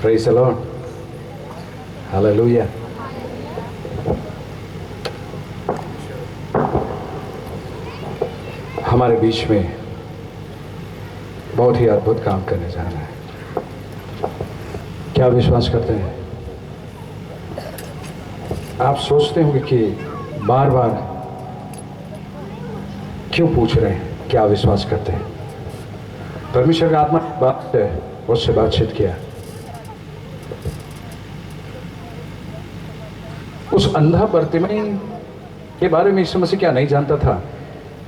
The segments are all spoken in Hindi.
Praise the Lord. Hallelujah. हमारे बीच में बहुत ही अद्भुत काम करने जा रहा है। क्या विश्वास करते हैं? आप सोचते होंगे कि बार बार क्यों पूछ रहे हैं, क्या विश्वास करते हैं? परमेश्वर का आत्मा बात है, उससे बातचीत किया। उस अंधा बर्तिमाई के बारे में यीशु मसीह क्या नहीं जानता था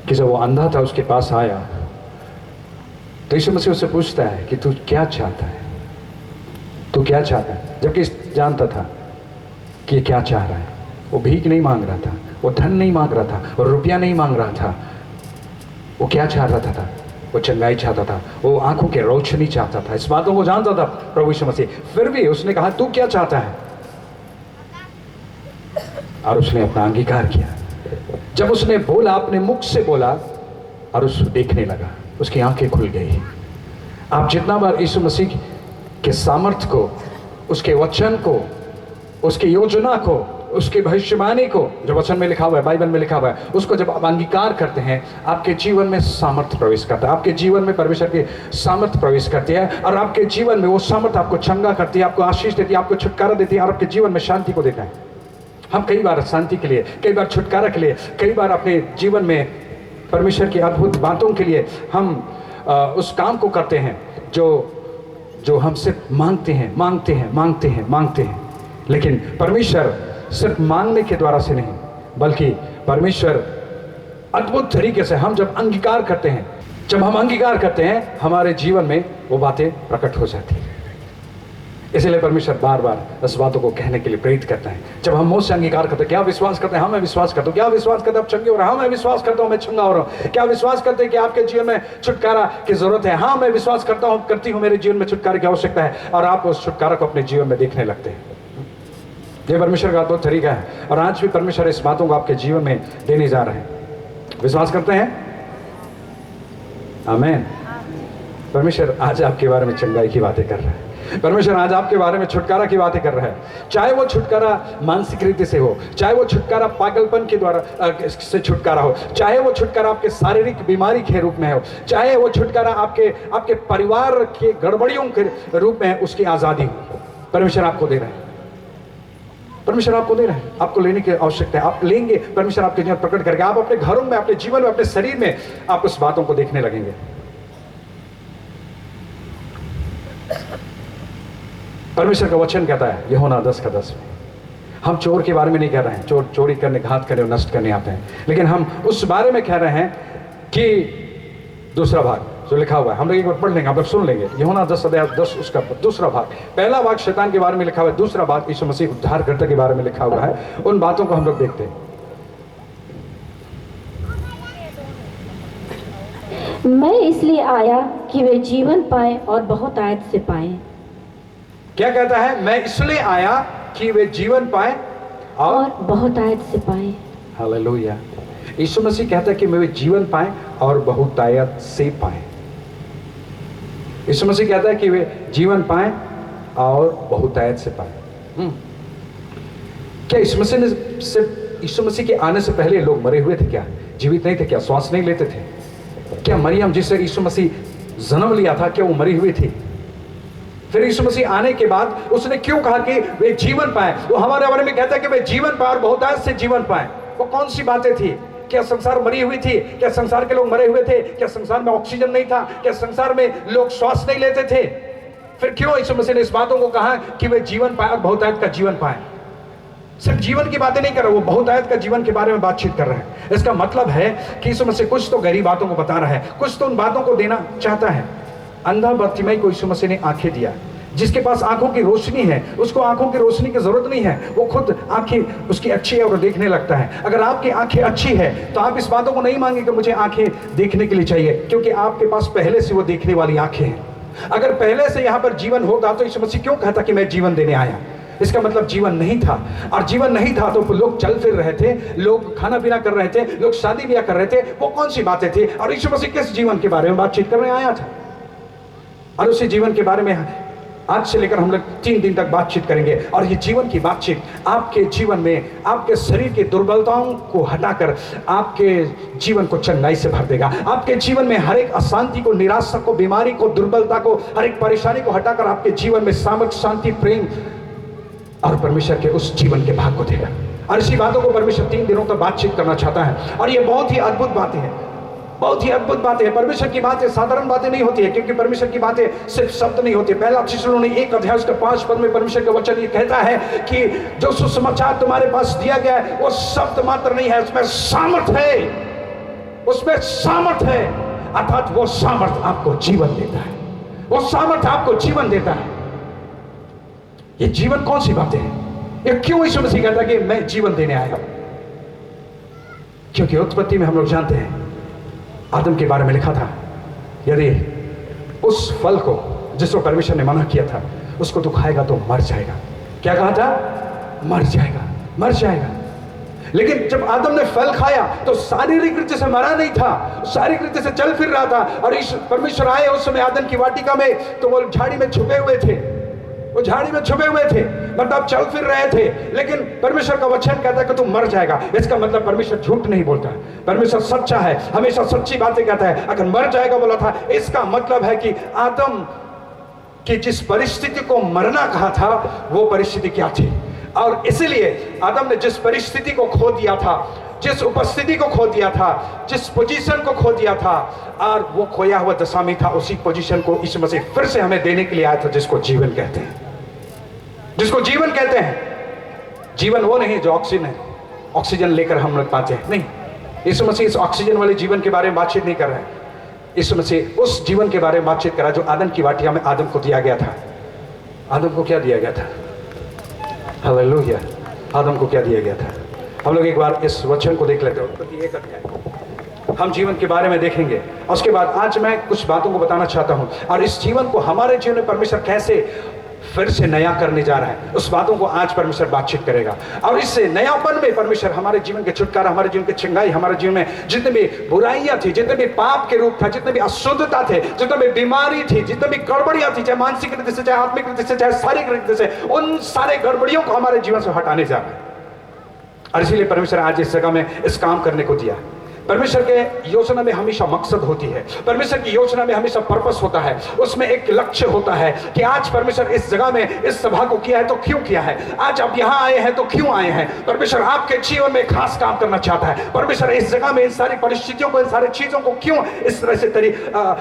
कि जब वो अंधा था उसके पास आया तो यीशु मसीह उससे पूछता है कि तू क्या चाहता है, तू क्या चाहता है? जबकि जानता था कि ये क्या चाह रहा है। वो भीख नहीं मांग रहा था, वो धन नहीं मांग रहा था, वो रुपया नहीं मांग रहा था। वो क्या चाह रहा था? वो चंगाई चाहता था, वो आंखों की रोशनी चाहता था। इस बातों को जानता था प्रभु यीशु मसीह। फिर भी उसने कहा तू क्या चाहता है, और उसने अपना अंगीकार किया। जब उसने बोला, अपने मुख से बोला, और उस देखने लगा, उसकी आंखें खुल गई। आप जितना बार यीशु मसीह के सामर्थ्य को, उसके वचन को, उसकी योजना को, उसकी भविष्यवाणी को, जो वचन में लिखा हुआ है, बाइबल में लिखा हुआ है, उसको जब आप अंगीकार करते हैं, आपके जीवन में सामर्थ्य प्रवेश करता है। आपके जीवन में परमेश्वर की सामर्थ्य प्रवेश करती है, और आपके जीवन में वो सामर्थ्य आपको चंगा करती है, आपको आशीष देती है, आपको छुटकारा देती है, और आपके जीवन में शांति को देता है। हम कई बार शांति के लिए, कई बार छुटकारा के लिए, कई बार अपने जीवन में परमेश्वर की अद्भुत बातों के लिए हम उस काम को करते हैं जो हम सिर्फ मांगते हैं। लेकिन परमेश्वर सिर्फ मांगने के द्वारा से नहीं, बल्कि परमेश्वर अद्भुत तरीके से, हम जब अंगीकार करते हैं, हमारे जीवन में वो बातें प्रकट हो जाती हैं। इसलिए परमेश्वर बार बार इस बातों को कहने के लिए प्रेरित करता है। जब हम मुझसे अंगीकार करते हैं, क्या विश्वास करते हैं? हाँ मैं विश्वास करता हूँ। क्या विश्वास करते हैं? आप चंगे हो रहे हैं? हाँ मैं विश्वास करता हूँ, मैं चंगा हो रहा हूँ। क्या विश्वास करते हैं कि आपके जीवन में छुटकारा की जरूरत है? हाँ मैं विश्वास करता हूँ, करती हूँ, मेरे जीवन में छुटकारा की आवश्यकता है, और आप उस छुटकारा को अपने जीवन में देखने लगते हैं। ये परमेश्वर का अद्भुत तरीका है, और आज भी परमेश्वर इस बातों को आपके जीवन में देने जा रहे हैं। विश्वास करते हैं? आमीन। परमेश्वर आज आपके बारे में चंगाई की बातें कर रहा है। परमेश्वर आज आपके बारे में छुटकारा की बातें कर रहा है। चाहे वो छुटकारा मानसिक रीति से हो, चाहे वो छुटकारा पागलपन के द्वारा से छुटकारा हो, चाहे वो छुटकारा आपके शारीरिक बीमारी के रूप में हो, चाहे वो छुटकारा आपके परिवार के गड़बड़ियों के रूप में है, उसकी आज़ादी हो, परमेश्वर आपको दे रहा है। परमेश्वर आपको दे रहे हैं, आपको लेने की आवश्यकता है। आप लेंगे, परमेश्वर आपके जीवन प्रकट करके, आप अपने घरों में, अपने जीवन में, अपने शरीर में आप उस बातों को देखने लगेंगे। परमेश्वर का वचन कहता है यूहन्ना 10:10 में, हम चोर के बारे में नहीं कह रहे हैं, चोर चोरी करने, घात करने और नष्ट करने आते हैं, लेकिन हम उस बारे में कह रहे हैं कि दूसरा भाग जो लिखा हुआ है, हम लोग एक बार पढ़ लेंगे, आप लोग सुन लेंगे। यूहन्ना 10:10 उसका दूसरा भाग। पहला भाग शैतान के बारे में लिखा हुआ है, दूसरा भाग यीशु मसीह उद्धारकर्ता के बारे में लिखा हुआ है। उन बातों को हम लोग देखते हैं। मैं इसलिए आया कि वे जीवन पाए और बहुत आयत से पाए। क्या कहता है? मैं इसलिए आया कि वे जीवन पाए और बहुत आयत से पाए। हालेलुया। यीशु मसीह कहता है कि वे जीवन पाए और बहुतायत से पाए। यीशु मसीह कहता है कि वे जीवन पाए और बहुतायत से पाए। क्या यीशु मसीह के आने से पहले लोग मरे हुए थे? क्या जीवित नहीं थे? क्या श्वास नहीं लेते थे? क्या मरियम जिसे यीशु मसीह जन्म लिया था, क्या वो मरी हुई थी? फिर यीशु मसीह आने के बाद उसने क्यों कहा कि वे जीवन पाए? वो हमारे बारे में कहता है कि वे जीवन पाए और बहुतायत से जीवन पाए। वो कौन सी बातें थी? क्या संसार मरी हुई थी? क्या संसार के लोग मरे हुए थे? क्या संसार में ऑक्सीजन नहीं था? क्या संसार में लोग श्वास नहीं लेते थे? फिर क्यों यीशु मसीह ने इस बातों को कहा कि वे जीवन पाए और बहुतायत का जीवन पाए? सिर्फ जीवन की बातें नहीं कर रहे, वो बहुतायत का जीवन के बारे में बातचीत कर रहे हैं। इसका मतलब है कि यीशु मसीह कुछ तो गहरी बातों को बता रहा है, कुछ तो उन बातों को देना चाहता है। अंधा बर्तिमाई को यीशु मसीह ने आंखें दिया। जिसके पास आंखों की रोशनी है, उसको आंखों की रोशनी की जरूरत नहीं है, वो खुद आंखें उसकी अच्छी है और देखने लगता है। अगर आपकी आंखें अच्छी है तो आप इस बातों को नहीं मांगे कि मुझे आंखें देखने के लिए चाहिए, क्योंकि आपके पास पहले से वो देखने वाली आंखें हैं। अगर पहले से यहाँ पर जीवन होता तो यीशु मसीह क्यों कहता कि मैं जीवन देने आया? इसका मतलब जीवन नहीं था, और जीवन नहीं था तो लोग चल फिर रहे थे, लोग खाना पीना कर रहे थे, लोग शादी ब्याह कर रहे थे। वो कौन सी बातें थी? और यीशु मसीह किस जीवन के बारे में बातचीत करने आया था? और उसी जीवन के बारे में आज से लेकर हम लोग 3 दिन तक बातचीत करेंगे और ये जीवन की बातचीत आपके जीवन में आपके शरीर की दुर्बलताओं को हटाकर आपके जीवन को चंगाई से भर देगा। आपके जीवन में हर एक अशांति को, निराशा को, बीमारी को, दुर्बलता को, हर एक परेशानी को हटाकर आपके जीवन में सामर्थ्य, शांति, प्रेम और परमेश्वर के उस जीवन के भाग को देगा। और इसी बातों को परमेश्वर 3 दिनों तक बातचीत करना चाहता है और ये बहुत ही अद्भुत बातें हैं, बहुत ही अद्भुत बातें हैं। परमेश्वर की बातें साधारण बातें नहीं होती है, क्योंकि परमेश्वर की बातें सिर्फ शब्द नहीं होती। पहला थिस्सलुनीके 1 अध्याय उसके 5 पद में परमेश्वर का वचन ये कहता है कि जो सुसमाचार तुम्हारे पास दिया गया है वो शब्द मात्र नहीं है, उसमें सामर्थ है, उसमें सामर्थ है। अर्थात वो सामर्थ आपको जीवन देता है, वो सामर्थ आपको जीवन देता है। ये जीवन कौन सी बातें हैं? ये क्यों यीशु मसीह कहता है कि मैं जीवन देने आया हूं? क्योंकि उत्पत्ति में हम लोग जानते हैं आदम के बारे में लिखा था, यदि उस फल को जिसको परमेश्वर ने मना किया था उसको तू खाएगा तो मर जाएगा। क्या कहा था? मर जाएगा, मर जाएगा। लेकिन जब आदम ने फल खाया तो शारीरिक रीति से मरा नहीं था, शारीरिक रीति से चल फिर रहा था। और परमेश्वर आए उस समय आदम की वाटिका में, तो वो झाड़ी में छुपे हुए थे, वो झाड़ी में छुपे हुए थे, मतलब चल फिर रहे थे। लेकिन परमेश्वर का वचन कहता है कि तू मर जाएगा। इसका मतलब परमेश्वर झूठ नहीं बोलता, परमेश्वर सच्चा है, हमेशा सच्ची बातें कहता है। अगर मर जाएगा बोला था, इसका मतलब है कि आदम की जिस परिस्थिति को मरना कहा था वो परिस्थिति क्या थी। और इसीलिए आदम ने जिस परिस्थिति को खो दिया था, जिस उपस्थिति को खो दिया था, जिस पोजीशन को खो दिया था, और वो खोया हुआ दशा में था, उसी पोजीशन को यीशु मसीह फिर से हमें देने के लिए आया था, जिसको जीवन कहते हैं, जिसको जीवन कहते हैं। जीवन वो नहीं जो ऑक्सीजन है, ऑक्सीजन लेकर हम लोग पाते हैं, नहीं। यीशु मसीह इस ऑक्सीजन वाले जीवन के बारे में बातचीत नहीं कर रहे हैं। यीशु मसीह उस जीवन के बारे में बातचीत करा जो आदम की वाटिका में आदम को दिया गया था। आदम को क्या दिया गया था? हालेलुया। आदम को क्या दिया गया था? हम लोग एक बार इस वचन को देख लेते हैं, उत्पत्ति 1 अध्याय। हम जीवन के बारे में देखेंगे और उसके बाद आज मैं कुछ बातों को बताना चाहता हूं, और इस जीवन को हमारे जीवन में परमेश्वर कैसे फिर से नया करने जा रहा है, उस बातों को आज परमेश्वर बातचीत करेगा। और इस नयापन में परमेश्वर हमारे जीवन के छुटकारा, हमारे जीवन के चंगाई, हमारे जीवन में जितने भी बुराइयां थी, जितने भी पाप के रूप था, जितने भी अशुद्धता थे, जितने भी बीमारी थी, जितने भी गड़बड़ियां थी, चाहे मानसिक रीति से, चाहे आत्मिक रीति से, चाहे शारीरिक रीति से, उन सारे गड़बड़ियों को हमारे जीवन से हटाने जा रहा है। और इसीलिए परमेश्वर आज इस जगह में इस काम करने को दिया। परमेश्वर के योजना में हमेशा मकसद होती है, परमेश्वर की योजना में हमेशा पर्पस होता है, उसमें एक लक्ष्य होता है कि आज परमेश्वर इस जगह में इस सभा को किया है तो क्यों किया है, आज आप यहाँ आए हैं तो क्यों आए हैं। परमेश्वर आपके जीवन में खास काम करना चाहता है। परमेश्वर इस जगह में इन सारी परिस्थितियों को, इन सारी चीजों को क्यों इस तरह से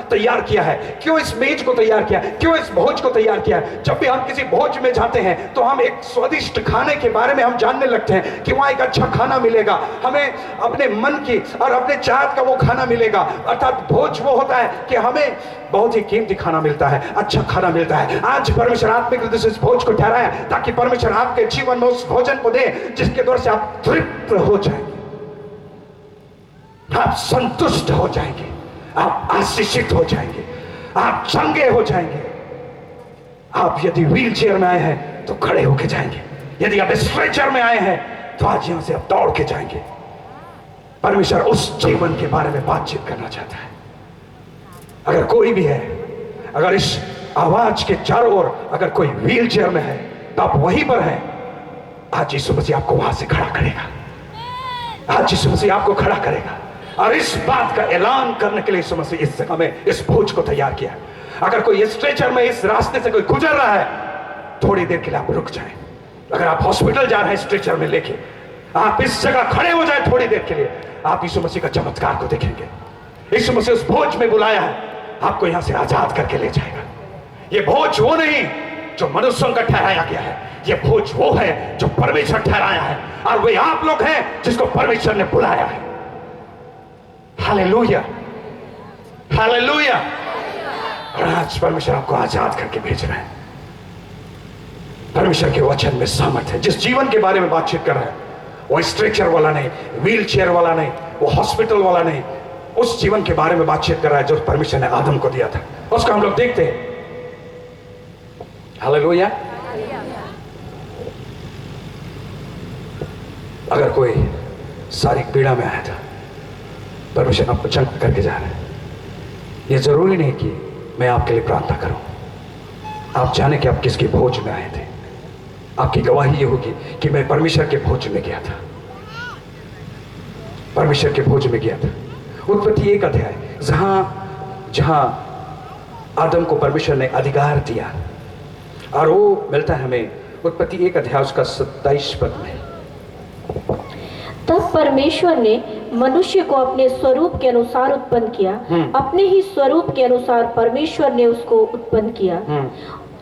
तैयार किया है, क्यों इस मेज को तैयार किया है, क्यों इस भोज को तैयार किया है। जब भी हम किसी भोज में जाते हैं तो हम एक स्वादिष्ट खाने के बारे में हम जानने लगते हैं कि वहाँ एक अच्छा खाना मिलेगा, हमें अपने मन की और अपने चाहत का वो खाना मिलेगा। अर्थात भोज वो होता है कि हमें बहुत ही कीमती खाना मिलता है, अच्छा खाना मिलता है। आज परमेश्वर आत्मिक रीति से इस भोज को ठहराया ताकि परमेश्वर आपके जीवन में उस भोजन को दे जिसके द्वारा से आप तृप्त हो जाएंगे, आप संतुष्ट हो जाएंगे, आप आशीषित हो जाएंगे, आप चंगे हो जाएंगे। आप यदि व्हील चेयर में आए हैं तो खड़े होके जाएंगे, यदि आप स्ट्रेचर में आए हैं तो आज यहां से आप दौड़ के जाएंगे। परमेश्वर उस जीवन के बारे में बातचीत करना चाहता है। अगर कोई भी है, अगर इस आवाज के चारों ओर अगर कोई व्हील चेयर में है तो आप वहीं पर हैं। आज यीशु मसीह आपको वहां से खड़ा करेगा, आज यीशु मसीह आपको खड़ा करेगा। और इस बात का ऐलान करने के लिए यीशु मसीह इस जगह में इस भोज को तैयार किया। अगर कोई स्ट्रेचर में इस रास्ते से कोई गुजर रहा है, थोड़ी देर के लिए आप रुक जाएं। अगर आप हॉस्पिटल जा रहे हैं स्ट्रेचर में लेके, आप इस जगह खड़े हो जाए थोड़ी देर के लिए, आप यीशु मसीह का चमत्कार को देखेंगे। यीशु मसीह उस भोज में बुलाया है, आपको यहां से आजाद करके ले जाएगा। ये भोज वो नहीं जो मनुष्यों का ठहराया गया है, ये भोज वो है जो परमेश्वर ठहराया है, और वे आप लोग हैं जिसको परमेश्वर ने बुलाया है। Hallelujah, hallelujah. और आज परमेश्वर आपको आजाद करके भेज रहे हैं। परमेश्वर के वचन में सामर्थ है। जिस जीवन के बारे में बातचीत कर रहे हैं वो स्ट्रेचर वाला नहीं, व्हील चेयर वाला नहीं, वो हॉस्पिटल वाला नहीं, उस जीवन के बारे में बातचीत कर रहा है जो परमेश्वर ने आदम को दिया था। उसका हम लोग देखते हैं। हालेलुया। अगर कोई शारीरिक पीड़ा में आया था, परमेश्वर आपको चंगा करके जा रहा है। ये जरूरी नहीं कि मैं आपके लिए प्रार्थना करूं, आप जाने कि आप किसके भोज में आए थे। आपकी गवाही ये होगी कि मैं परमेश्वर के भोज में गया था, परमेश्वर के भोज में गया था। उत्पत्ति 1 अध्याय, जहां आदम को परमेश्वर ने अधिकार दिया, और वो मिलता है हमें उत्पत्ति 1 अध्याय उसका 27 पद में। तब परमेश्वर ने मनुष्य को अपने स्वरूप के अनुसार उत्पन्न किया, अपने ही स्वरूप के अनुसार परमेश्वर ने उसको उत्पन्न किया।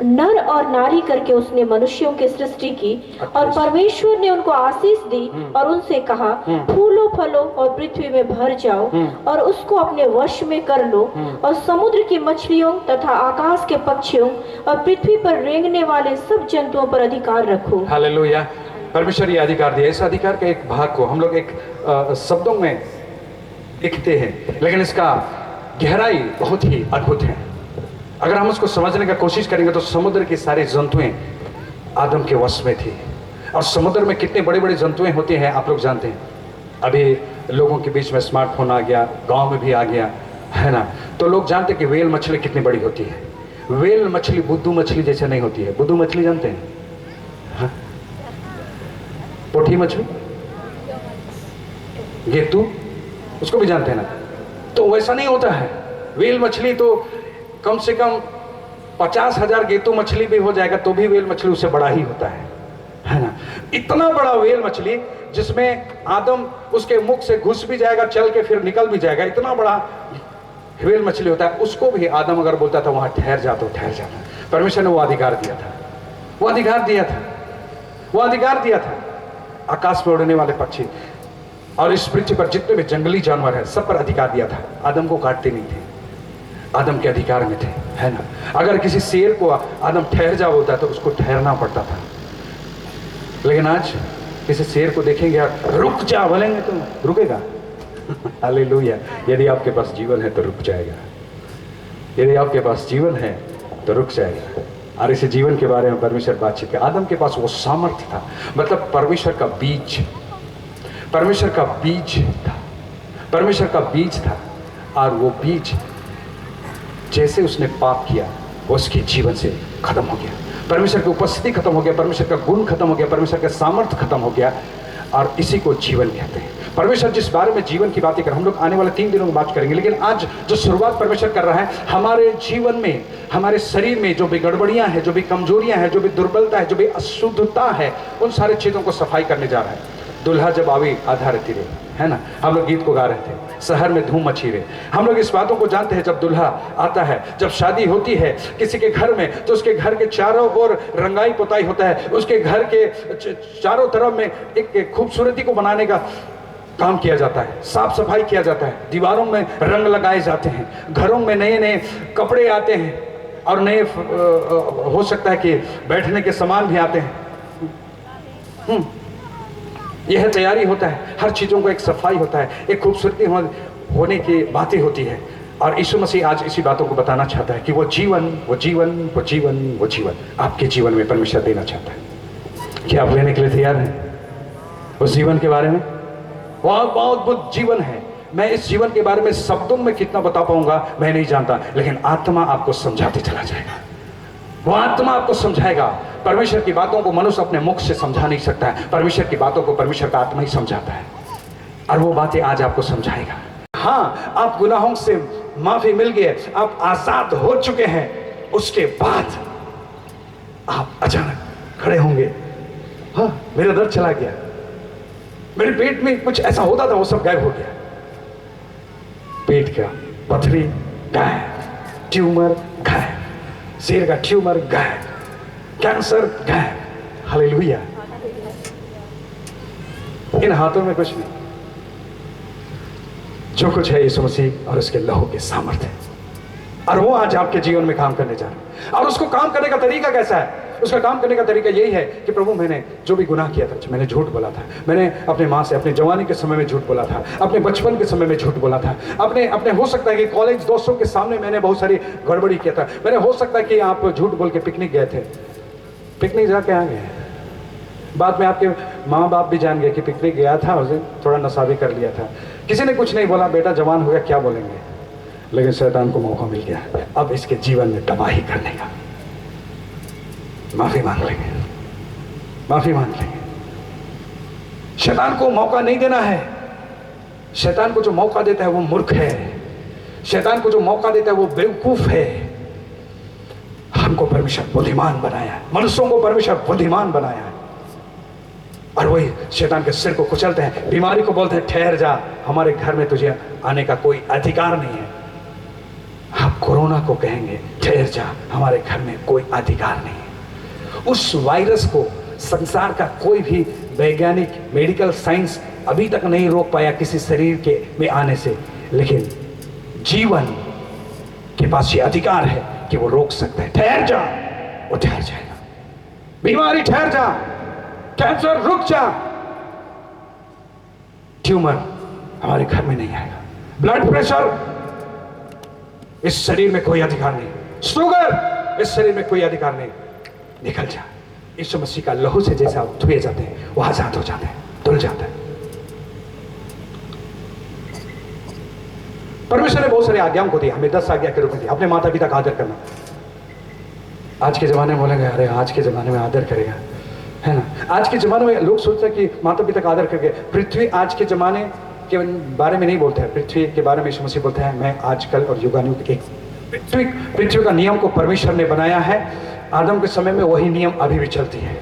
नर और नारी करके उसने मनुष्यों की सृष्टि की, और परमेश्वर ने उनको आशीष दी और उनसे कहा, फूलो फलो और पृथ्वी में भर जाओ और उसको अपने वश में कर लो, और समुद्र की मछलियों तथा आकाश के पक्षियों और पृथ्वी पर रेंगने वाले सब जंतुओं पर अधिकार रखो। हालेलुया। परमेश्वर ये अधिकार दिया। इस अधिकार के एक भाग को हम लोग एक शब्दों में लिखते हैं, लेकिन इसका गहराई बहुत ही अद्भुत है। अगर हम उसको समझने का कोशिश करेंगे तो समुद्र की सारी जंतुएं आदम के वश में थी, और समुद्र में कितने बड़े बड़े जंतुएं होते हैं आप लोग जानते हैं। अभी लोगों के बीच में स्मार्टफोन आ गया, गांव में भी आ गया है ना, तो लोग जानते हैं कि व्हेल मछली कितनी बड़ी होती है। व्हेल मछली बुद्धू मछली जैसे नहीं होती है। बुद्धू मछली जानते हैं? हाँ? पोठी मछली, गेतू, उसको भी जानते हैं ना। तो वैसा नहीं होता है। व्हेल मछली तो कम से कम 50,000 गेतू मछली भी हो जाएगा तो भी व्हेल मछली उससे बड़ा ही होता है ना। इतना बड़ा व्हेल मछली जिसमें आदम उसके मुख से घुस भी जाएगा, चल के फिर निकल भी जाएगा, इतना बड़ा व्हेल मछली होता है। उसको भी आदम अगर बोलता था वहां ठहर जा तो ठहर जाता। परमेश्वर ने वो अधिकार दिया था, वो अधिकार दिया था, वो अधिकार दिया था। आकाश में उड़ने वाले पक्षी और इस पृथ्वी पर जितने भी जंगली जानवर हैं सब पर अधिकार दिया था। आदम को काटते नहीं थे, आदम के अधिकार में थे, है ना। अगर किसी शेर को आदम ठहर जा बोलता तो उसको ठहरना पड़ता था, लेकिन आज किसी शेर को देखेंगे रुक जा बोलेंगे तो रुकेगा। हालेलुया। यदि आपके पास जीवन है तो रुक जाएगा, यदि आपके पास जीवन है तो रुक जाएगा। और इस जीवन के बारे में परमेश्वर बातचीत किया। आदम के पास वो सामर्थ्य था, मतलब परमेश्वर का बीज, परमेश्वर का बीज था, परमेश्वर का बीज था। और वो बीज जैसे उसने पाप किया वो उसके जीवन से खत्म हो गया। परमेश्वर की उपस्थिति खत्म हो गया, परमेश्वर का गुण खत्म हो गया, परमेश्वर का सामर्थ्य खत्म हो गया, और इसी को जीवन कहते हैं। परमेश्वर जिस बारे में जीवन की बातें कर, हम लोग आने वाले 3 दिनों में बात करेंगे, लेकिन आज जो शुरुआत परमेश्वर कर रहा है हमारे जीवन में, हमारे शरीर में जो भी गड़बड़ियां हैं, जो भी कमजोरियां हैं, जो भी दुर्बलता है, जो भी अशुद्धता है, उन सारी चीजों को सफाई करने जा रहा है। दुल्हा जब आवी आधा रहती रही, है ना। हम लोग गीत को गा रहे थे, शहर में धूम मची रहे। हम लोग इस बातों को जानते हैं, जब दुल्हा आता है, जब शादी होती है किसी के घर में, तो उसके घर के चारों ओर रंगाई पुताई होता है, उसके घर के चारों तरफ में एक खूबसूरती को बनाने का काम किया जाता है, साफ सफाई किया जाता है, दीवारों में रंग लगाए जाते हैं, घरों में नए नए कपड़े आते हैं, और नए हो सकता है कि बैठने के सामान भी आते हैं। यह तैयारी होता है, हर चीज़ों को एक सफाई होता है, एक खूबसूरती होने की बातें होती है। और यीशु मसीह आज इसी बातों को बताना चाहता है कि वो जीवन, वो जीवन, वो जीवन, वो जीवन आपके जीवन में परमेश्वर देना चाहता है। क्या आप लेने के लिए तैयार हैं उस जीवन के बारे में? बहुत बहुत अद्भुत जीवन है। मैं इस जीवन के बारे में शब्दों में कितना बता पाऊंगा मैं नहीं जानता, लेकिन आत्मा आपको समझाते चला जाएगा, वो आत्मा आपको समझाएगा। परमेश्वर की बातों को मनुष्य अपने मुख से समझा नहीं सकता है, परमेश्वर की बातों को परमेश्वर का आत्मा ही समझाता है, और वो बातें आज आपको समझाएगा। हाँ, आप गुनाहों से माफी मिल गई, आप आजाद हो चुके हैं, उसके बाद आप अचानक खड़े होंगे, हाँ मेरा दर्द चला गया, मेरे पेट में कुछ ऐसा होता था वो सब गायब हो गया, पेट का पथरी गायब, ट्यूमर गायब, सिर का ट्यूमर गायब, कैंसर गायब। हालेलुया। इन हाथों में कुछ नहीं, जो कुछ है यीशु मसीह और उसके लहू के सामर्थ्य, और वो आज आपके जीवन में काम करने जा रहा है। और उसको काम करने का तरीका कैसा है? उसका काम करने का तरीका यही है कि प्रभु मैंने जो भी गुनाह किया था, मैंने झूठ बोला था, मैंने अपने माँ से अपने जवानी के समय में झूठ बोला था, अपने बचपन के समय में झूठ बोला था, अपने हो सकता है कि कॉलेज दोस्तों के सामने मैंने बहुत सारी गड़बड़ी किया था, मैंने हो सकता है कि आप झूठ बोल के पिकनिक गए थे, पिकनिक जाके आ गए, बाद में आपके माँ बाप भी जान गए कि पिकनिक गया था, उसे थोड़ा नशा भी कर लिया था, किसी ने कुछ नहीं बोला, बेटा जवान हो गया क्या बोलेंगे, लेकिन शैतान को मौका मिल गया अब इसके जीवन में तबाही करने का। माफी मांग लेंगे, माफी मांग लेंगे। शैतान को मौका नहीं देना है। शैतान को जो मौका देता है वो मूर्ख है। शैतान को जो मौका देता है वो बेवकूफ है। हमको परमेश्वर बुद्धिमान बनाया है, मनुष्यों को परमेश्वर बुद्धिमान बनाया है, और वही शैतान के सिर को कुचलते हैं। बीमारी को बोलते हैं ठहर जा, हमारे घर में तुझे आने का कोई अधिकार नहीं है। आप कोरोना को कहेंगे ठहर जा, हमारे घर में कोई अधिकार नहीं है। उस वायरस को संसार का कोई भी वैज्ञानिक मेडिकल साइंस अभी तक नहीं रोक पाया किसी शरीर के में आने से, लेकिन जीवन के पास ये अधिकार है कि वो रोक सकता है। ठहर जा, वो ठहर जाएगा। बीमारी ठहर जा, कैंसर रुक जा, ट्यूमर हमारे घर में नहीं आएगा। ब्लड प्रेशर, इस शरीर में कोई अधिकार नहीं। शुगर, इस शरीर में कोई अधिकार नहीं। निकल जा। यीशु मसीह का लहू से जैसा धुए जाते हैं वो आजाद हो जाते हैं, धुल जाता है। परमेश्वर ने बहुत सारे आज्ञाओं को दिया, हमें 10 आज्ञा के रूप में दिया। अपने माता पिता का आदर करना। आज के जमाने में बोलेंगे अरे आज के जमाने में आदर करेगा, है ना। आज के जमाने में लोग सोचते हैं कि माता पिता का आदर करके। पृथ्वी आज के जमाने के बारे में नहीं बोलते हैं, पृथ्वी के बारे में यीशु मसीह बोलते हैं मैं आजकल और युगानुग एक। पृथ्वी का नियम को परमेश्वर ने बनाया है। आदम के समय में वही नियम अभी भी चलती है,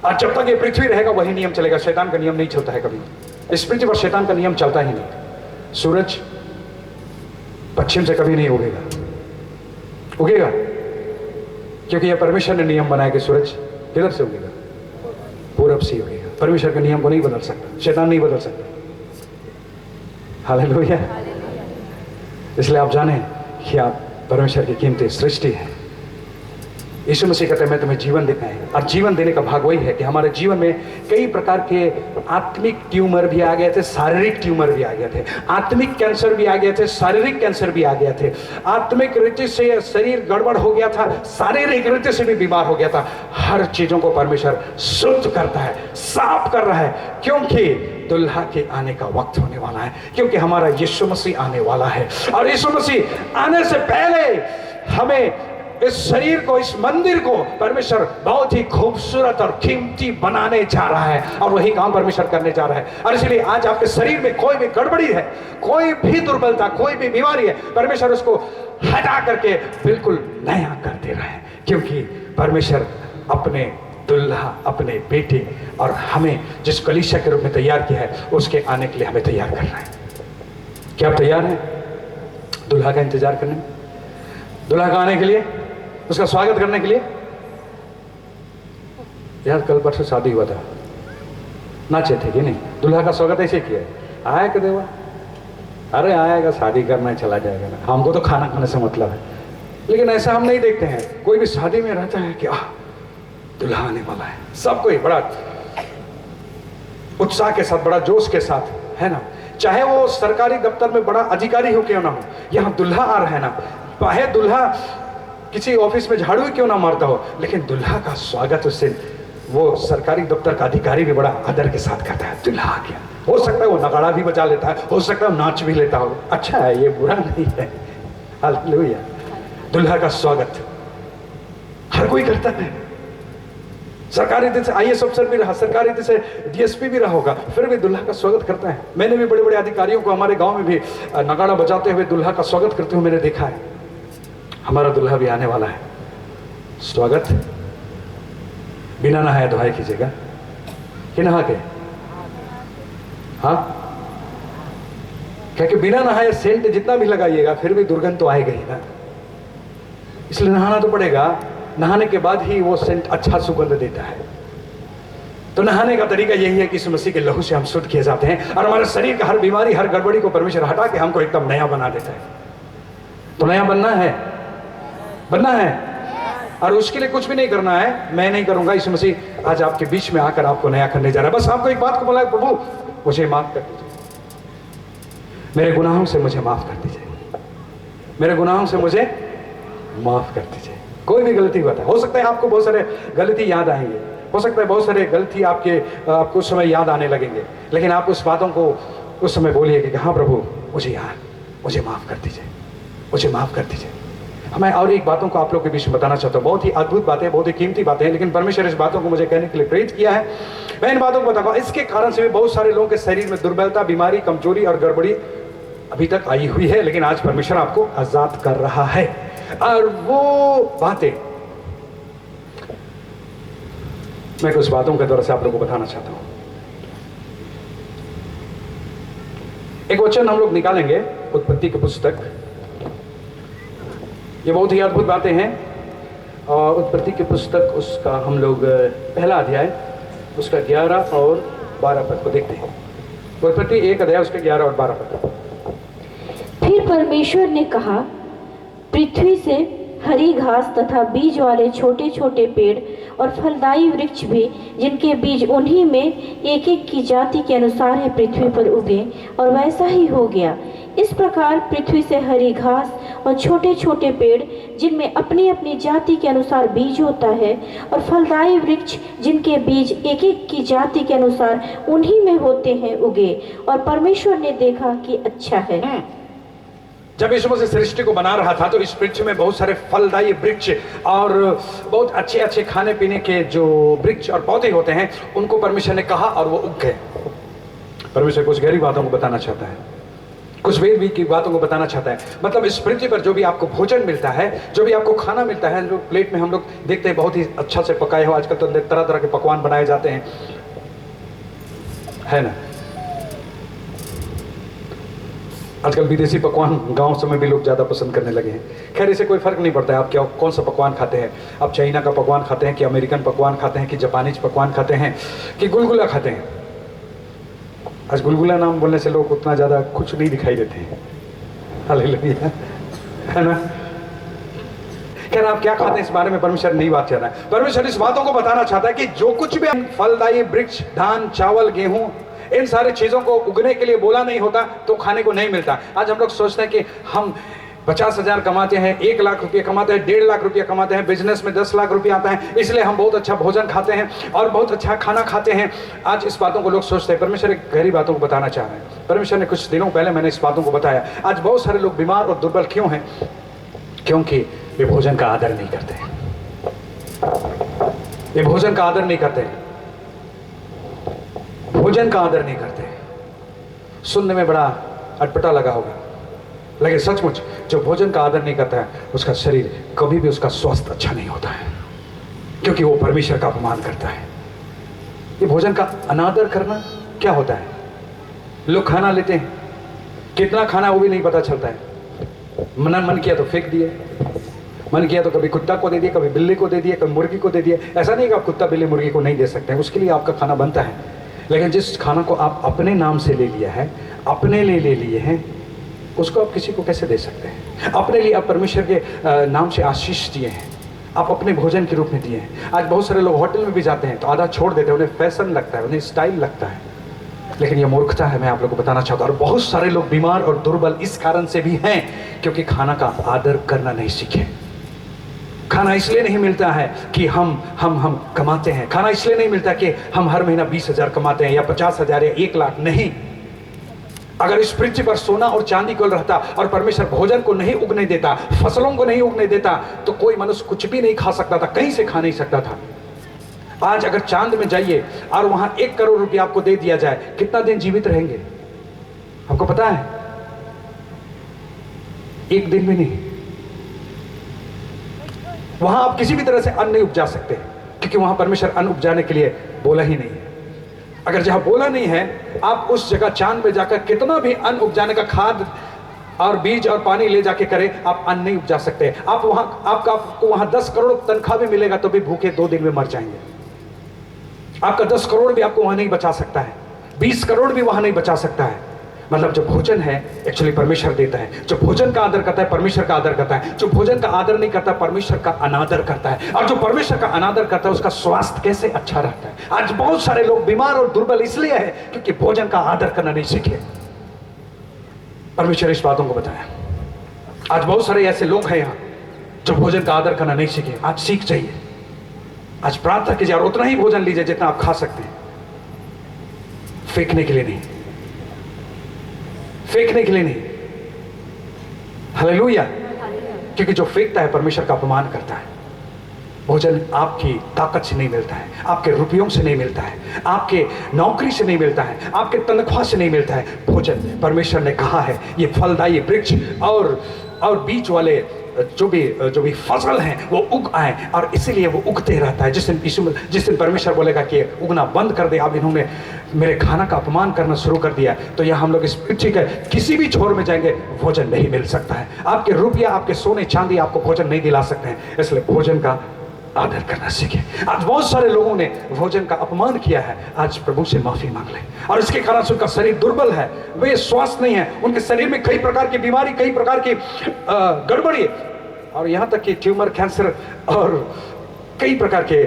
और जब तक ये पृथ्वी रहेगा वही नियम चलेगा। शैतान का नियम नहीं चलता है कभी। इस पृथ्वी पर शैतान का नियम चलता ही नहीं। सूरज पश्चिम से कभी नहीं उगेगा, उगेगा क्योंकि यह परमेश्वर ने नियम बनाया कि सूरज किधर से उगेगा, पूरब से उगेगा। परमेश्वर के नियम को नहीं बदल सकता, शैतान नहीं बदल सकता। हालेलुया। इसलिए आप जाने कि आप परमेश्वर की कीमती सृष्टि है। यीशु मसीह कहते हैं मैं तुम्हें जीवन देना है, और जीवन देने का भाग वही है कि हमारे जीवन में कई प्रकार के आत्मिक ट्यूमर भी आ गए थे, शारीरिक ट्यूमर भी आ गए थे। आत्मिक कैंसर भी आ गए थे, शारीरिक कैंसर भी आ गए थे। आत्मिक रीति से शरीर गड़बड़ हो गया था, शारीरिक रीति से भी बीमार हो गया था। हर चीजों को परमेश्वर शुद्ध करता है, साफ कर रहा है, क्योंकि दुल्हा के आने का वक्त होने वाला है, क्योंकि हमारा यीशु मसीह आने वाला है। और यीशु मसीह आने से पहले हमें इस शरीर को, इस मंदिर को परमेश्वर बहुत ही खूबसूरत और कीमती बनाने जा रहा है, और वही काम परमेश्वर करने जा रहा है। और इसलिए आज आपके शरीर में कोई भी गड़बड़ी है, कोई भी दुर्बलता, कोई भी बीमारी है, परमेश्वर उसको हटा करके बिल्कुल नया कर दे रहा है, क्योंकि परमेश्वर अपने दुल्हा, अपने बेटे और हमें जिस कलीसिया के रूप में तैयार किया है उसके आने के लिए हमें तैयार कर रहा है। क्या आप तैयार हैं दुल्हा का इंतजार करने में, दुल्हा का आने के लिए, उसका स्वागत करने के लिए? यार कल परसों शादी हुआ था, नाचे थे कि नहीं? दुल्हा का स्वागत ऐसे किया, आया कि देवा, अरे आएगा, शादी करना है, चला जाएगा ना, हमको तो खाना खाने से मतलब है। लेकिन ऐसा हम नहीं देखते हैं। कोई भी शादी में रहता है कि दुल्हा आने वाला है, सबको ही बड़ा उत्साह के साथ, बड़ा जोश के साथ, है ना। चाहे वो सरकारी दफ्तर में बड़ा अधिकारी हो क्यों ना हो, यहाँ दुल्हा आ रहा है ना। चाहे दुल्हा किसी ऑफिस में झाड़ू क्यों ना मारता हो, लेकिन दुल्हा का स्वागत उससे वो सरकारी दफ्तर का अधिकारी भी बड़ा आदर के साथ करता है। दुल्हा आ गया, हो सकता है वो नगाड़ा भी बजा लेता है, हो सकता है नाच भी लेता हो, अच्छा है, ये बुरा नहीं है। हालेलुया। दुल्हा का स्वागत हर कोई करता है। सरकारी रीति से IAS अफसर भी रहा, सरकारी रीति से DSP भी रहा होगा, फिर भी दुल्हा का स्वागत करता है। मैंने भी बड़े बड़े अधिकारियों को हमारे गांव में भी नगाड़ा बजाते हुए दुल्हा का स्वागत करते हुए मैंने देखा है। हमारा दुल्हा भी आने वाला है, स्वागत बिना नहाए धोए कीजिएगा कि नहा के? हाँ, क्योंकि बिना नहाए सेंट जितना भी लगाइएगा फिर भी दुर्गंध तो आएगा ही ना, इसलिए नहाना तो पड़ेगा। नहाने के बाद ही वो सेंट अच्छा सुगंध देता है। तो नहाने का तरीका यही है कि इस मसीह के लहू से हम शुद्ध किए जाते हैं, और हमारे शरीर का हर बीमारी, हर गड़बड़ी को परमेश्वर हटा के हमको एकदम नया बना देता है। तो नया बनना है, बनना है, और उसके लिए कुछ भी नहीं करना है। मैं नहीं करूंगा, यीशु मसीह आज आपके बीच में आकर आपको नया करने जा रहा है। बस आपको एक बात को बोला है, प्रभु मुझे माफ कर दीजिए, मेरे गुनाहों से मुझे माफ कर दीजिए, मेरे गुनाहों से मुझे माफ कर दीजिए। कोई भी गलती हुआ था, हो सकता है आपको बहुत सारे गलती याद आएंगे, हो सकता है बहुत सारे गलती आपको उस समय याद आने लगेंगे, लेकिन आप उस बातों को उस समय बोलिए कि हाँ प्रभु मुझे याद, मुझे माफ कर दीजिए, मुझे माफ कर दीजिए। मैं और एक बातों को आप लोग के बीच में बताना चाहता हूँ। बहुत ही अद्भुत बातें, बहुत ही कीमती बातें हैं, लेकिन परमेश्वर इस बातों को मुझे कहने के लिए प्रेरित किया है। मैं इन बातों को बताऊंगा। इसके कारण से भी बहुत सारे लोगों के शरीर में दुर्बलता, बीमारी, कमजोरी और गड़बड़ी अभी तक आई हुई है, लेकिन आज परमेश्वर आपको आजाद कर रहा है। और वो बातें मैं कुछ बातों के द्वारा से आप लोगों को बताना चाहता हूं। एक वचन हम लोग निकालेंगे उत्पत्ति की पुस्तक। ये बहुत ही अद्भुत बातें हैं। और उत्पत्ति की पुस्तक उसका हम लोग पहला अध्याय उसका 11 और 12 पद को देखते हैं। उत्पत्ति 1 अध्याय उसके 11 और 12 पद। फिर परमेश्वर ने कहा, पृथ्वी से हरी घास तथा बीज वाले छोटे छोटे पेड़ और फलदायी वृक्ष भी, जिनके बीज उन्हीं में एक एक की जाति के अनुसार है, पृथ्वी पर उगे। और वैसा ही हो गया। इस प्रकार पृथ्वी से हरी घास और छोटे छोटे पेड़, जिनमें अपनी अपनी जाति के अनुसार बीज होता है, और फलदायी वृक्ष, जिनके बीज एक एक की जाति के अनुसार उन्हीं में होते हैं, उगे। और परमेश्वर ने देखा कि अच्छा है। जब यीशु मसीह सृष्टि को बना रहा था तो इस पृथ्वी में बहुत सारे फलदायी वृक्ष और बहुत अच्छे अच्छे खाने पीने के जो वृक्ष और पौधे होते हैं, उनको परमेश्वर ने कहा और वो उग गए। परमेश्वर कुछ गहरी बातों को बताना चाहता है, कुछ वेद भी की बातों को बताना चाहता है। मतलब इस पृथ्वी पर जो भी आपको भोजन मिलता है, जो भी आपको खाना मिलता है, जो प्लेट में हम लोग देखते हैं बहुत ही अच्छा से पकाए हो, आजकल तो तरह तरह के पकवान बनाए जाते हैं, है ना। आजकल विदेशी पकवान गांव समय भी लोग ज़्यादा पसंद करने लगे हैं। खैर इससे कोई फर्क नहीं पड़ता है आप क्या कौन सा पकवान खाते हैं। आप चाइना का पकवान खाते हैं कि अमेरिकन पकवान खाते हैं कि जापानीज पकवान खाते हैं कि गुलगुला खाते हैं। आज गुलगुला नाम बोलने से लोग उतना ज़्यादा कुछ नहीं दिखाई देते हैं, हालेलुया, है ना। खैर आप क्या खाते हैं इस बारे में परमेश्वर नहीं बात कर रहा है। परमेश्वर इस बातों को बताना चाहता है कि जो कुछ भी फलदायी वृक्ष, धान, चावल, गेहूँ, इन सारी चीजों को उगने के लिए बोला नहीं होता तो खाने को नहीं मिलता। आज हम लोग सोचते हैं कि हम 50,000 कमाते हैं, 1 लाख रुपये कमाते हैं, 1.5 लाख रुपये कमाते हैं, बिजनेस में 10 लाख रुपये आता है, इसलिए हम बहुत अच्छा भोजन खाते हैं और बहुत अच्छा खाना खाते हैं। आज इस बातों को लोग सोचते हैं। परमेश्वर एक गहरी बातों को बताना चाह रहे हैं। परमेश्वर ने कुछ दिनों पहले मैंने इस बातों को बताया। आज बहुत सारे लोग बीमार और दुर्बल क्यों हैं? क्योंकि वे भोजन का आदर नहीं करते हैं। वे भोजन का आदर नहीं करते हैं, भोजन का आदर नहीं करते। सुनने में बड़ा अटपटा लगा होगा, लेकिन सचमुच जो भोजन का आदर नहीं करता है उसका शरीर कभी भी, उसका स्वास्थ्य अच्छा नहीं होता है, क्योंकि वो परमेश्वर का अपमान करता है। ये भोजन का अनादर करना क्या होता है? लोग खाना लेते हैं, कितना खाना वो भी नहीं पता चलता है। मन किया तो फेंक दिए, मन किया तो कभी कुत्ता को दे दिया, कभी बिल्ली को दे दिया, कभी मुर्गी को दे दिया। ऐसा नहीं कि आप कुत्ता बिल्ली मुर्गी को नहीं दे सकते हैं, उसके लिए आपका खाना बनता है। लेकिन जिस खाना को आप अपने नाम से ले लिया है, अपने लिए ले लिए हैं, उसको आप किसी को कैसे दे सकते हैं? अपने लिए आप परमेश्वर के नाम से आशीष दिए हैं, आप अपने भोजन के रूप में दिए हैं। आज बहुत सारे लोग होटल में भी जाते हैं तो आधा छोड़ देते हैं, उन्हें फैशन लगता है, उन्हें स्टाइल लगता है, लेकिन यह मूर्खता है। मैं आप लोगों को बताना चाहता हूँ। और बहुत सारे लोग बीमार और दुर्बल इस कारण से भी हैं क्योंकि खाना का आदर करना नहीं सीखे। खाना इसलिए नहीं मिलता है कि हम कमाते हैं, खाना इसलिए नहीं मिलता कि हम हर महीना 20,000 कमाते हैं या 50,000 या 1 लाख। नहीं, अगर इस पृथ्वी पर सोना और चांदी को रहता और परमेश्वर भोजन को नहीं उगने देता, फसलों को नहीं उगने देता, तो कोई मनुष्य कुछ भी नहीं खा सकता था, कहीं से खा नहीं सकता था। आज अगर चांद में जाइए और वहां 1 करोड़ रुपया आपको दे दिया जाए, कितना दिन जीवित रहेंगे आपको पता है? 1 दिन भी नहीं। वहां आप किसी भी तरह से अन्न नहीं उपजा सकते क्योंकि वहां परमेश्वर अन्न उपजाने के लिए बोला ही नहीं है। अगर जहां बोला नहीं है, आप उस जगह चांद पे जाकर कितना भी अन्न उपजाने का खाद और बीज और पानी ले जाके करें, आप अन्न नहीं उपजा सकते। आप वहां आपको वहां 10 करोड़ तनख्वाह भी मिलेगा तो भी भूखे 2 दिन में मर जाएंगे। आपका 10 करोड़ भी आपको वहां नहीं बचा सकता है, 20 करोड़ भी वहां नहीं बचा सकता है। मतलब जो भोजन है एक्चुअली परमेश्वर देता है। जो भोजन का आदर करता है परमेश्वर का आदर करता है, जो भोजन का आदर नहीं करता परमेश्वर का अनादर करता है। और जो परमेश्वर का अनादर करता है उसका स्वास्थ्य कैसे अच्छा रहता है। आज बहुत सारे लोग बीमार और दुर्बल इसलिए है क्योंकि भोजन का आदर करना नहीं सीखे। परमेश्वर इस बातों को बताया। आज बहुत सारे ऐसे लोग हैं यहाँ जो भोजन का आदर करना नहीं सीखे। आज सीख जाइए, आज प्रार्थना कीजिए और उतना ही भोजन लीजिए जितना आप खा सकते हैं, फेंकने के लिए नहीं, फेंकने के लिए नहीं। हालेलुया। क्योंकि जो फेंकता है परमेश्वर का अपमान करता है। भोजन आपकी ताकत से नहीं मिलता है, आपके रुपयों से नहीं मिलता है, आपके नौकरी से नहीं मिलता है, आपके तनख्वाह से नहीं मिलता है। भोजन परमेश्वर ने कहा है ये फलदायी वृक्ष और बीज वाले जो भी फसल हैं वो उग आए, और इसीलिए वो उगते रहता है। जिस दिन परमेश्वर बोलेगा कि उगना बंद कर दे, अब इन्होंने मेरे खाना का अपमान करना शुरू कर दिया, तो यह हम लोग इस पृथ्वी के किसी भी छोर में जाएंगे भोजन नहीं मिल सकता है। आपके रुपया, आपके सोने चांदी आपको भोजन नहीं दिला सकते हैं। इसलिए भोजन का आदर करना सीखे। आज बहुत सारे लोगों ने भोजन का अपमान किया है, आज प्रभु से माफी मांग ले। और इसके कारण से उनका शरीर दुर्बल है, वे स्वस्थ नहीं है, उनके शरीर में कई प्रकार की बीमारी, कई प्रकार की गड़बड़ी, और यहाँ तक कि ट्यूमर, कैंसर और कई प्रकार के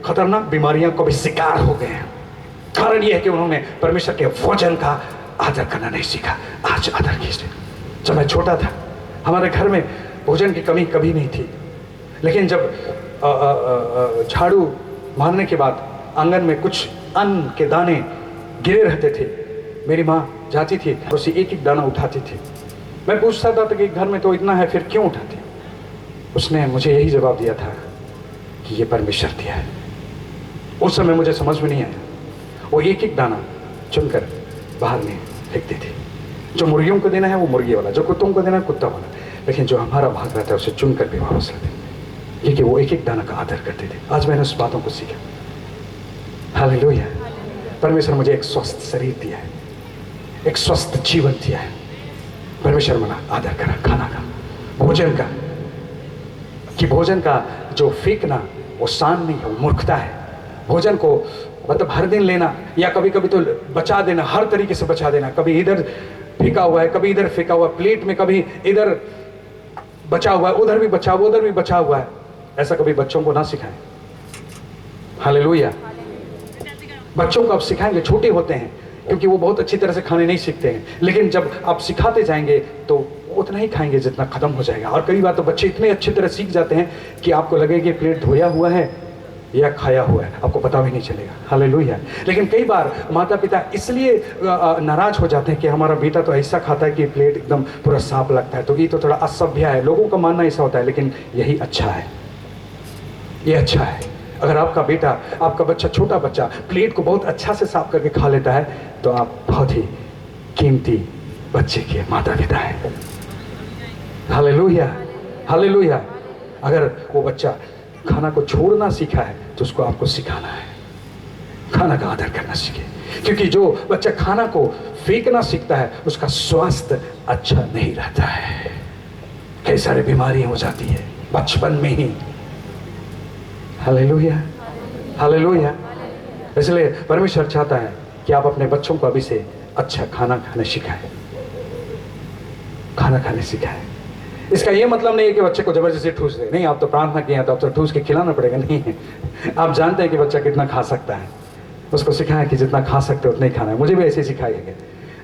खतरनाक बीमारियों को भी शिकार हो गए हैं। कारण यह है कि उन्होंने परमेश्वर के भोजन का आदर करना नहीं सीखा। आज आदर कीजिए। जब मैं छोटा था हमारे घर में भोजन की कमी कभी नहीं थी, लेकिन जब झाड़ू मारने के बाद आंगन में कुछ अन्न के दाने गिरे रहते थे, मेरी माँ जाती थी और उसे एक एक दाना उठाती थी। मैं पूछता था कि घर में तो इतना है, फिर क्यों उठाती? उसने मुझे यही जवाब दिया था कि ये परमेश्वर दिया है। उस समय मुझे समझ में नहीं आया। वो एक एक दाना चुनकर बाहर में फेंकती थी। जो मुर्गियों को देना है वो मुर्गी वाला, जो कुत्तों को देना है कुत्ता वाला, लेकिन जो हमारा भाग रहता है उसे चुनकर भी वापस लेते, क्योंकि वो एक एक दाना का आदर करते थे। आज मैंने उस बातों को सीखा। हालेलुया। परमेश्वर मुझे एक स्वस्थ शरीर दिया है, एक स्वस्थ जीवन दिया है। परमेश्वर मना आदर करा खाना का, भोजन का, कि भोजन का जो फेंकना वो शान नहीं है, वो मूर्खता है। भोजन को मतलब हर दिन लेना या कभी कभी तो बचा देना, हर तरीके से बचा देना। कभी इधर फेंका हुआ है, कभी इधर फेंका हुआ प्लेट में, कभी इधर बचा हुआ है, उधर भी बचा हुआ, उधर भी बचा हुआ है। ऐसा कभी बच्चों को ना सिखाएं। हालेलुया। बच्चों को आप सिखाएंगे, छोटे होते हैं, क्योंकि वो बहुत अच्छी तरह से खाने नहीं सीखते हैं, लेकिन जब आप सिखाते जाएंगे तो उतना ही खाएंगे जितना खत्म हो जाएगा। और कई बार तो बच्चे इतने अच्छी तरह सीख जाते हैं कि आपको लगेगा कि प्लेट धोया हुआ है या खाया हुआ है, आपको पता भी नहीं चलेगा। हालेलुया। लेकिन कई बार माता पिता इसलिए नाराज हो जाते हैं कि हमारा बेटा तो ऐसा खाता है कि प्लेट एकदम पूरा साफ लगता है, तो ये तो थोड़ा असभ्य है। लोगों का मानना ऐसा होता है, लेकिन यही अच्छा है, ये अच्छा है। अगर आपका बेटा, आपका बच्चा, छोटा बच्चा प्लेट को बहुत अच्छा से साफ करके खा लेता है, तो आप बहुत ही कीमती बच्चे के माता पिता हैं। Hallelujah, hallelujah. अगर वो बच्चा खाना को छोड़ना सीखा है तो उसको आपको सिखाना है, खाना का आदर करना सीखे। क्योंकि जो बच्चा खाना को फेंकना सीखता है उसका स्वास्थ्य अच्छा नहीं रहता है, कई सारी बीमारियां हो जाती है बचपन में ही। Hallelujah, hallelujah. इसलिए परमेश्वर चाहता है कि आप अपने बच्चों को अभी से अच्छा खाना खाने सिखाएं, खाना खाने सिखाएं। इसका ये मतलब नहीं है कि बच्चे को जबरदस्ती ठूस दे, नहीं। आप तो प्रार्थना किए हैं तो आप तो ठूस के खिलाना पड़ेगा, नहीं है। आप जानते हैं कि बच्चा कितना खा सकता है, उसको सिखाएं कि जितना खा सकते हो उतना ही खाना है। मुझे भी ऐसे सिखाया गया,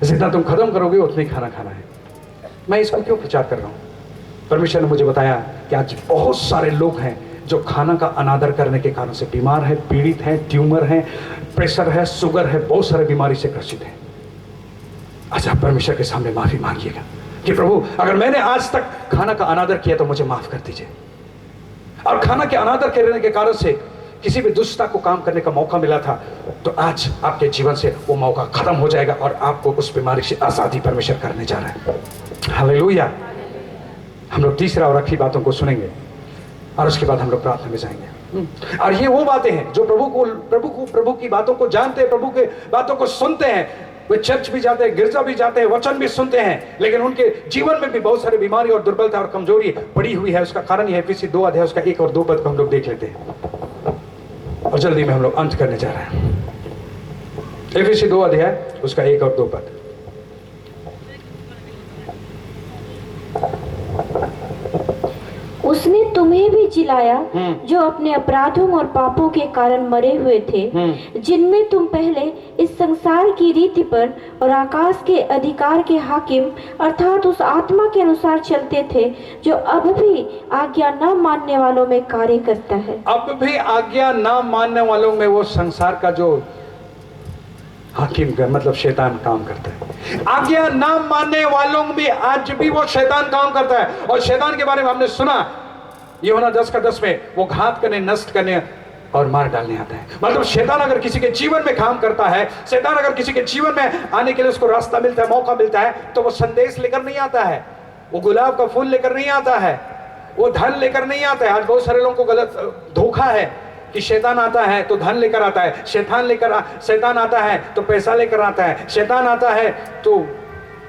जितना तुम खत्म करोगे उतना ही खाना खाना है। मैं इसको क्यों प्रचार कर रहा हूँ? परमेश्वर ने मुझे बताया कि आज बहुत सारे लोग हैं जो खाना का अनादर करने के कारण से बीमार है, पीड़ित है, ट्यूमर है, प्रेशर है, शुगर है, बहुत सारे बीमारी से ग्रसित है। आज आप परमेश्वर के सामने माफी मांगिएगा कि प्रभु अगर मैंने आज तक खाना का अनादर किया तो मुझे माफ कर दीजिए। और खाना के अनादर करने के कारण से किसी भी दुष्टता को काम करने का मौका मिला था, तो आज आपके जीवन से वो मौका खत्म हो जाएगा और आपको उस बीमारी से आजादी परमेश्वर करने जा रहा है। हालेलुया। हम लोग तीसरा और आखिरी बातों को सुनेंगे और उसके बाद हम लोग प्रार्थना में जाएंगे। और ये वो बातें हैं जो प्रभु की बातों को जानते हैं, प्रभु के बातों को सुनते हैं। वे चर्च भी जाते हैं, गिरजा भी जाते हैं, वचन भी सुनते हैं, लेकिन उनके जीवन में भी बहुत सारी बीमारी और दुर्बलता और कमजोरी पड़ी हुई है। उसका कारण यह है, एफएसी 2 अध्याय उसका 1 और 2 पद को हम लोग देख लेते हैं और जल्दी में हम लोग अंत करने जा रहे हैं। एफएसी 2 अध्याय उसका 1 और 2 पद। उसने तुम्हें भी जिलाया जो अपने अपराधों और पापों के कारण मरे हुए थे, जिनमें तुम पहले इस संसार की रीति पर और आकाश के अधिकार के हाकिम अर्थात उस आत्मा के अनुसार चलते थे जो अब भी आज्ञा न मानने वालों में कार्य करता है। अब भी आज्ञा न मानने वालों में वो संसार का जो हाकिम का मतलब शैतान काम करता है। आज्ञा ना मानने वालों में आज भी वो शैतान काम करता है। और शैतान के बारे में हमने सुना, यूहन्ना 10:10 में वो घात करने, नष्ट करने और मार डालने आता है। मतलब शैतान अगर किसी के जीवन में काम करता है, शैतान अगर किसी के जीवन में आने के लिए उसको रास्ता मिलता है, मौका मिलता है, तो वो संदेश लेकर नहीं आता है, वो गुलाब का फूल लेकर नहीं आता है, वो धन लेकर नहीं आता है। आज बहुत सारे लोगों को गलत धोखा है कि शैतान आता है तो धन लेकर आता है, शैतान आता है तो पैसा लेकर आता है, शैतान आता है तो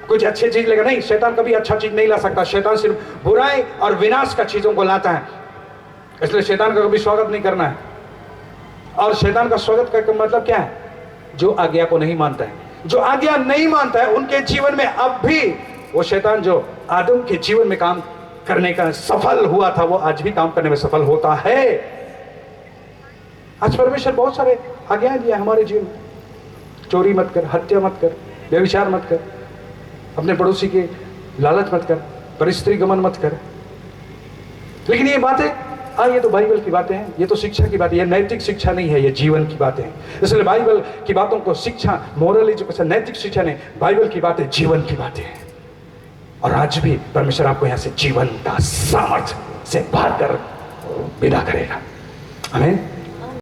कुछ अच्छी चीज लेकर। नहीं, शैतान कभी अच्छा चीज नहीं ला सकता। शैतान सिर्फ बुराई और विनाश का चीजों को लाता है। इसलिए शैतान का कभी स्वागत नहीं करना है। और शैतान का स्वागत का मतलब क्या है? जो आज्ञा को नहीं मानता है, जो आज्ञा नहीं मानता है, उनके जीवन में अब भी वो शैतान जो आदम के जीवन में काम करने का सफल हुआ था, वो आज भी काम करने में सफल होता है। आज परमेश्वर बहुत सारे आज्ञाएं दिया हमारे जीवन में। चोरी मत कर, हत्या मत कर, व्यभिचार मत कर, अपने पड़ोसी के लालच मत कर, परस्त्री गमन मत कर। लेकिन ये बातें, ये तो बाइबल की बातें हैं, ये तो शिक्षा की बातें, ये नैतिक शिक्षा नहीं है, ये जीवन की बातें हैं। इसलिए बाइबल की बातों को शिक्षा, मोरल एजुकेशन, नैतिक शिक्षा नहीं, बाइबल की बातें जीवन की बातें हैं। और आज भी परमेश्वर आपको यहाँ से जीवन का सामर्थ्य से भरकर विदा करेगा। आमीन।